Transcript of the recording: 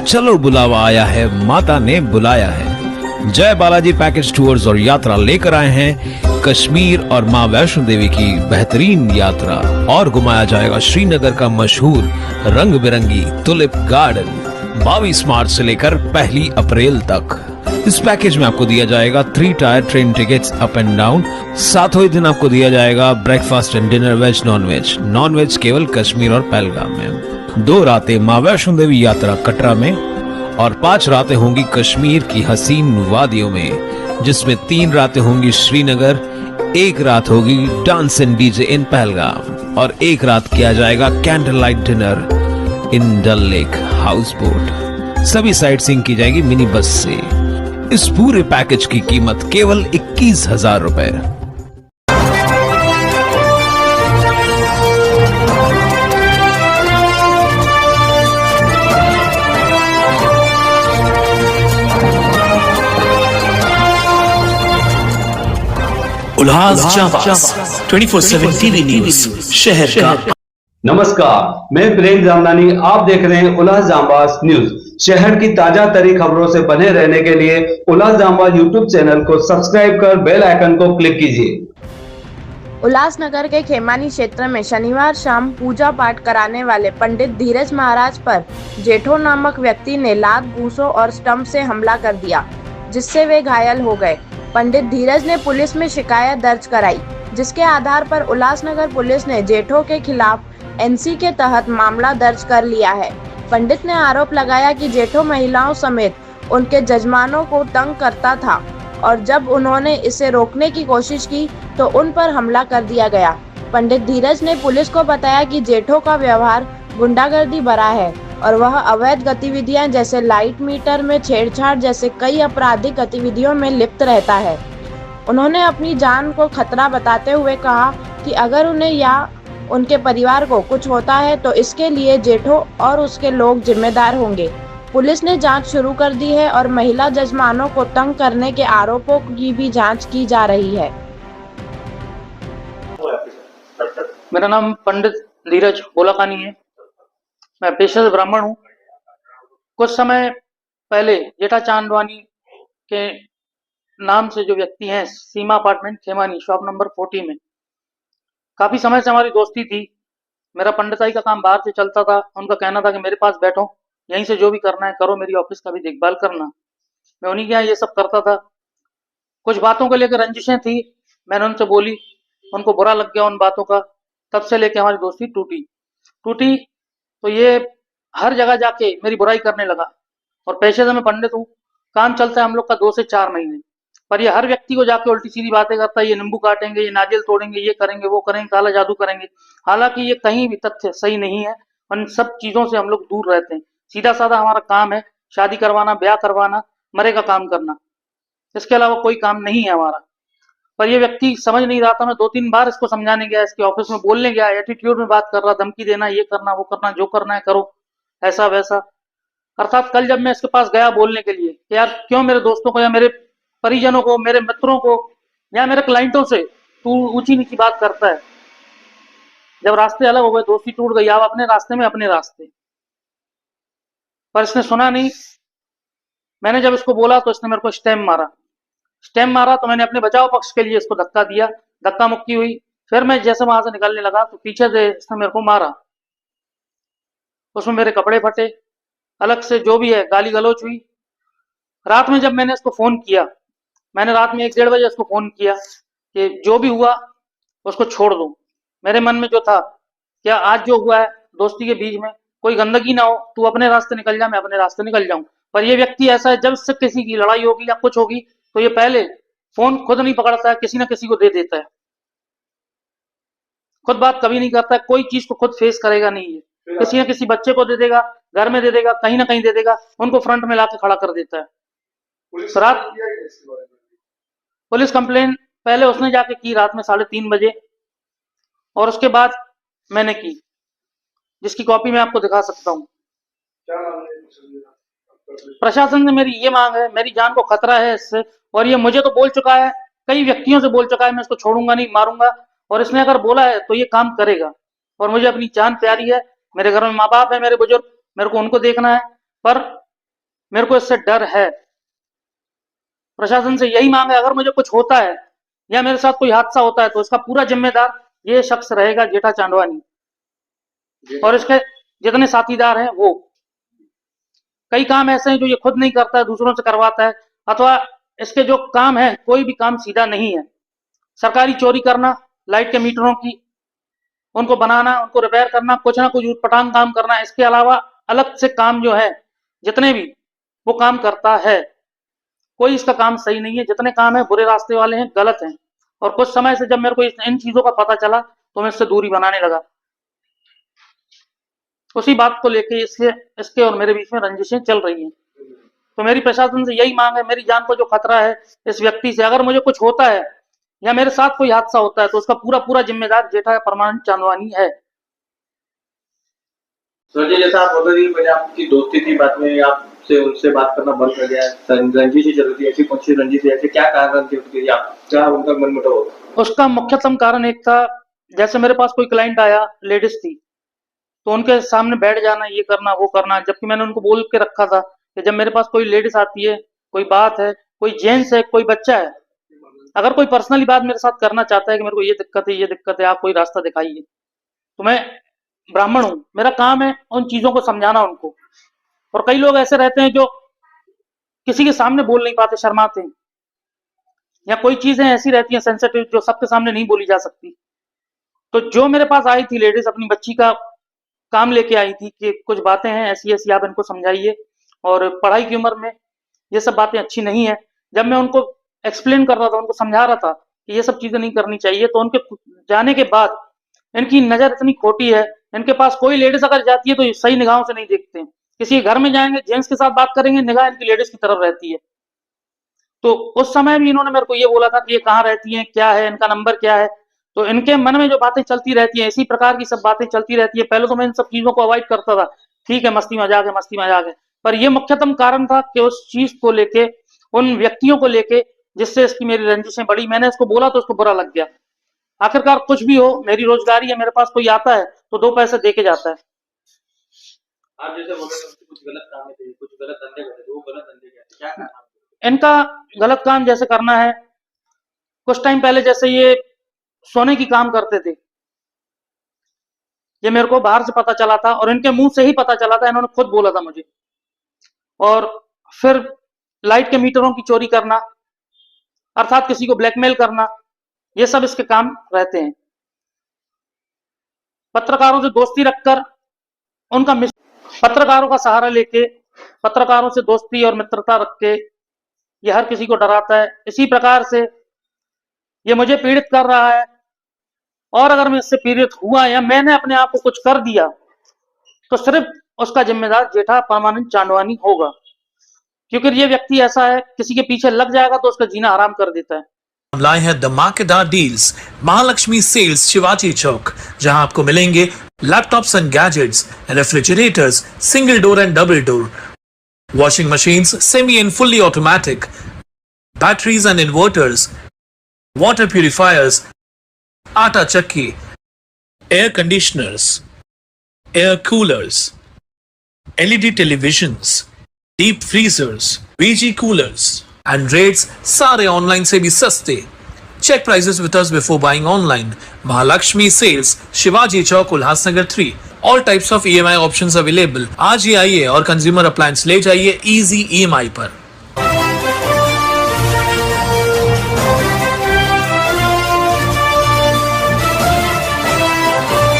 चलो बुलावा आया है, माता ने बुलाया है। जय बालाजी पैकेज टूर्स और यात्रा लेकर आए हैं कश्मीर और मां वैष्णो देवी की बेहतरीन यात्रा। और घुमाया जाएगा श्रीनगर का मशहूर रंग बिरंगी टुलिप गार्डन 22 मार्च से लेकर 1 अप्रैल तक। इस पैकेज में आपको दिया जाएगा 3 tier train tickets up and down. सातों ही दिन आपको दिया जाएगा breakfast and dinner veg non veg. Non veg केवल कश्मीर और पहलगाम में। 2 रातें मां वैष्णो देवी यात्रा कटरा में और 5 रातें होंगी कश्मीर की हसीन वादियों में, जिसमें 3 रातें होंगी श्रीनगर, 1 रात होगी dance and DJ in Pahalgam और 1 रात किया जाएगा candle light dinner in Dal lake house boat. सभी साइट सीइंग की जाएगी मिनी बस से। इस पूरे पैकेज की कीमत केवल 21,000 रुपए। उल्लास 24/7 टीवी न्यूज शहर का। नमस्कार, मैं प्रेम जामदानी। आप देख रहे हैं उल्लास जांबाज न्यूज। शहर की ताजा तरीन खबरों से बने रहने के लिए उल्लास जांबाज यूट्यूब चैनल को सब्सक्राइब कर बेल आइकन को क्लिक कीजिए। उल्लासनगर के खेमानी क्षेत्र में शनिवार शाम पूजा पाठ कराने वाले पंडित धीरज महाराज पर जेठो नामक व्यक्ति ने लात, घूंसों और स्टंप से हमला कर दिया, जिससे वे घायल हो गए। पंडित धीरज ने पुलिस में शिकायत दर्ज कराई, जिसके आधार पर उल्लासनगर पुलिस ने जेठो के खिलाफ एनसी के तहत मामला दर्ज कर लिया है। पंडित ने आरोप लगाया कि जेठो महिलाओं समेत उनके जजमानों को तंग करता था और जब उन्होंने इसे रोकने की कोशिश की तो उन पर हमला कर दिया गया। पंडित धीरज ने पुलिस को बताया कि जेठो का व्यवहार गुंडागर्दी भरा है और वह अवैध गतिविधियां जैसे लाइट मीटर में छेड़छाड़ जैसे कई आपराधिक गतिविधियों में लिप्त रहता है। उन्होंने अपनी जान को खतरा बताते हुए कहा कि अगर उन्हें या उनके परिवार को कुछ होता है तो इसके लिए जेठो और उसके लोग जिम्मेदार होंगे। पुलिस ने जांच शुरू कर दी है और महिला जजमानों को तंग करने के आरोपों की भी जांच की जा रही है। मेरा नाम पंडित धीरज बोलाकानी है। मैं पेशे से ब्राह्मण हूँ। कुछ समय पहले जेठा चांदवानी के नाम से जो व्यक्ति हैं, सीमा अपार्टमेंट खेमानी शॉप नंबर 40 में काफी समय से हमारी दोस्ती थी। मेरा पंडिताई का काम बाहर से चलता था। उनका कहना था कि मेरे पास बैठो, यहीं से जो भी करना है करो, मेरी ऑफिस का भी देखभाल करना। मैं उन्हीं के यहाँ ये सब करता था। कुछ बातों को लेकर रंजिशें थी। मैंने उनसे बोली, उनको बुरा लग गया उन बातों का। तब से लेकर हमारी दोस्ती टूटी तो ये हर जगह जाके मेरी बुराई करने लगा। और पेशे से मैं पंडित हूँ। काम चलता है हम लोग का 2 से 4 महीने, पर ये हर व्यक्ति को जाके उल्टी सीधी बातें करता है। ये नींबू काटेंगे, ये नारियल तोड़ेंगे, ये करेंगे, वो करेंगे, काला जादू करेंगे। हालांकि ये कहीं भी तथ्य सही नहीं है। उन सब चीजों से हम लोग दूर रहते हैं। सीधा साधा हमारा काम है शादी करवाना, ब्याह करवाना, मरे का काम करना। इसके अलावा कोई काम नहीं है हमारा। पर ये व्यक्ति समझ नहीं रहा था। मैं 2-3 बार इसको समझाने गया, इसके ऑफिस में बोलने गया, एटीट्यूड में बात कर रहा, धमकी देना, ये करना, वो करना, जो करना है करो, ऐसा वैसा। अर्थात कल जब मैं इसके पास गया बोलने के लिए कि यार क्यों मेरे दोस्तों को या मेरे परिजनों को, मेरे मित्रों को या मेरे क्लाइंटों से तू ऊंची नीची बात करता है। जब रास्ते अलग हो गए, दोस्ती टूट गई, आप अपने रास्ते में अपने रास्ते। पर इसने सुना नहीं। मैंने जब इसको बोला तो इसने मेरे को स्टैम्प मारा तो मैंने अपने बचाव पक्ष के लिए इसको धक्का दिया। धक्का मुक्की हुई। फिर मैं जैसे वहां से निकलने लगा तो पीछे से इसने मेरे को मारा। उसमें मेरे कपड़े फटे, अलग से जो भी है गाली गलौज हुई। रात में जब मैंने इसको फोन किया, मैंने रात में 1-1:30 बजे इसको फोन किया कि जो भी हुआ उसको छोड़ दो। मेरे मन में जो था, क्या आज जो हुआ है दोस्ती के बीच में कोई गंदगी ना हो, तू अपने रास्ते निकल जा, मैं अपने रास्ते निकल जाऊं। पर ये व्यक्ति ऐसा है, जब से किसी की लड़ाई होगी या कुछ होगी तो ये पहले फोन खुद नहीं पकड़ता है, किसी ना किसी को दे देता है। खुद बात कभी नहीं करता है। कोई चीज को खुद फेस करेगा नहीं है। किसी ना किसी बच्चे को दे देगा, घर में दे देगा, कहीं ना कहीं दे देगा, उनको फ्रंट में लाके खड़ा कर देता है। रात पुलिस कंप्लेन पहले उसने जाके की रात में 3:30 बजे, और उसके बाद मैंने की, जिसकी कॉपी मैं आपको दिखा सकता हूँ। प्रशासन से मेरी ये मांग है, मेरी जान को खतरा है इससे, और ये मुझे तो बोल चुका है, कई व्यक्तियों से बोल चुका है, मैं इसको छोड़ूंगा नहीं, मारूंगा। और इसने अगर बोला है तो ये काम करेगा। और मुझे अपनी जान प्यारी है। मेरे घर में माँ बाप है, मेरे बुजुर्ग, मेरे को उनको देखना है। पर मेरे को इससे डर है। प्रशासन से यही मांग है, अगर मुझे कुछ होता है या मेरे साथ कोई हादसा होता है तो इसका पूरा जिम्मेदार ये शख्स रहेगा, जेठा चांदवानी, और इसके जितने साथीदार हैं वो। कई काम ऐसे हैं जो ये खुद नहीं करता है, दूसरों से करवाता है, अथवा इसके जो काम है कोई भी काम सीधा नहीं है। सरकारी चोरी करना, लाइट के मीटरों की उनको बनाना, उनको रिपेयर करना, कुछ ना कुछ उटपटांग काम करना, इसके अलावा अलग से काम जो है जितने भी वो काम करता है, कोई इसका काम सही नहीं है। जितने काम है बुरे रास्ते वाले हैं, गलत हैं। और कुछ समय से जब मेरे को इन चीजों का पता चला तो मैं इससे दूरी बनाने लगा। उसी बात को लेके इसके और मेरे बीच में रंजिशें चल रही हैं। तो मेरी प्रशासन से यही मांग है, मेरी जान को जो खतरा है इस व्यक्ति से, अगर मुझे कुछ होता है या मेरे साथ कोई हादसा होता है तो उसका पूरा जिम्मेदार जेठा परमानंद चांदवानी है। सर जी, जैसा आप बता रही, आपकी दोस्ती थी, बाद में आपसे उनसे बात करना बंद कर दिया, रंजिश ही चल रही थी, ऐसी कौन सी रंजिश है, ऐसे क्या कारण थे उसके, क्या उनका मनमुटाव होता? उसका मुख्यतम कारण एक था, जैसे मेरे पास कोई क्लाइंट आया, लेडीज थी, तो उनके सामने बैठ जाना, ये करना वो करना, जबकि मैंने उनको बोल के रखा था कि जब मेरे पास कोई लेडीज आती है, कोई बात है, कोई जेंट्स है, कोई बच्चा है, अगर कोई पर्सनली बात मेरे साथ करना चाहता है कि मेरे को ये दिक्कत है, आप कोई रास्ता दिखाइए, तो मैं ब्राह्मण हूं, मेरा काम है उन चीजों को समझाना उनको। और कई लोग ऐसे रहते हैं जो किसी के सामने बोल नहीं पाते, शर्माते हैं, या कोई चीजें ऐसी रहती हैं सेंसिटिव जो सबके सामने नहीं बोली जा सकती। तो जो मेरे पास आई थी लेडीज, अपनी बच्ची का काम लेके आई थी कि कुछ बातें हैं ऐसी ऐसी, आप इनको समझाइए, और पढ़ाई की उम्र में ये सब बातें अच्छी नहीं है। जब मैं उनको एक्सप्लेन कर रहा था, उनको समझा रहा था कि ये सब चीजें नहीं करनी चाहिए, तो उनके जाने के बाद इनकी नजर इतनी खोटी है, इनके पास कोई लेडीज अगर जाती है तो सही निगाहों से नहीं देखते हैं। किसी घर में जाएंगे, जेंट्स के साथ बात करेंगे, निगाह इनकी लेडीज की तरफ रहती है। तो उस समय भी इन्होंने मेरे को ये बोला था कि ये कहाँ रहती हैं, क्या है इनका नंबर, क्या है। तो इनके मन में जो बातें चलती रहती हैं, इसी प्रकार की सब बातें चलती रहती है। पहले तो मैं इन सब चीजों को अवॉइड करता था, ठीक है, मस्ती मजाक है, पर ये मुख्यतम कारण था कि उस चीज को लेके, उन व्यक्तियों को लेके जिससे इसकी मेरी रंजिशें बढ़ी। मैंने इसको बोला तो उसको बुरा लग गया। आखिरकार कुछ भी हो, मेरी रोजगारी है, मेरे पास कोई आता है तो 2 पैसे दे के जाता है। आप जैसे बोल रहे थे कुछ गलत काम थे, कुछ गलत धंधे करते थे, वो गलत धंधे क्या थे, क्या काम? इनका गलत काम जैसे करना है, कुछ टाइम पहले जैसे ये सोने की काम करते थे, ये मेरे को बाहर से पता चला था और इनके मुंह से ही पता चला था, इन्होंने खुद बोला था मुझे। और फिर लाइट के मीटरों की चोरी करना, अर्थात किसी को ब्लैकमेल करना, ये सब इसके काम रहते हैं। पत्रकारों से दोस्ती रखकर उनका पत्रकारों का सहारा लेके, पत्रकारों से दोस्ती और मित्रता रख के ये हर किसी को डराता है। इसी प्रकार से ये मुझे पीड़ित कर रहा है, और अगर मैं इससे पीड़ित हुआ या मैंने अपने आप को कुछ कर दिया तो सिर्फ उसका जिम्मेदार जेठा परमानंद चांदवानी होगा, क्योंकि ये व्यक्ति ऐसा है, किसी के पीछे लग जाएगा तो उसका जीना हराम कर देता है। हम लाए हैं धमाकेदार डील्स महालक्ष्मी सेल्स शिवाजी चौक, जहां आपको मिलेंगे laptops and gadgets, refrigerators single door and double door, washing machines semi and fully automatic, batteries and inverters, water purifiers, atta chakki, air conditioners, air coolers, LED televisions, deep freezers, VG coolers, and rates सारे online से भी सस्ते। Check prices with us before buying online. Mahalakshmi Sales, Shivaji Chowk, Ulhasnagar 3. All types of EMI options available. आज ही आइए और consumer appliance ले जाइए easy EMI पर।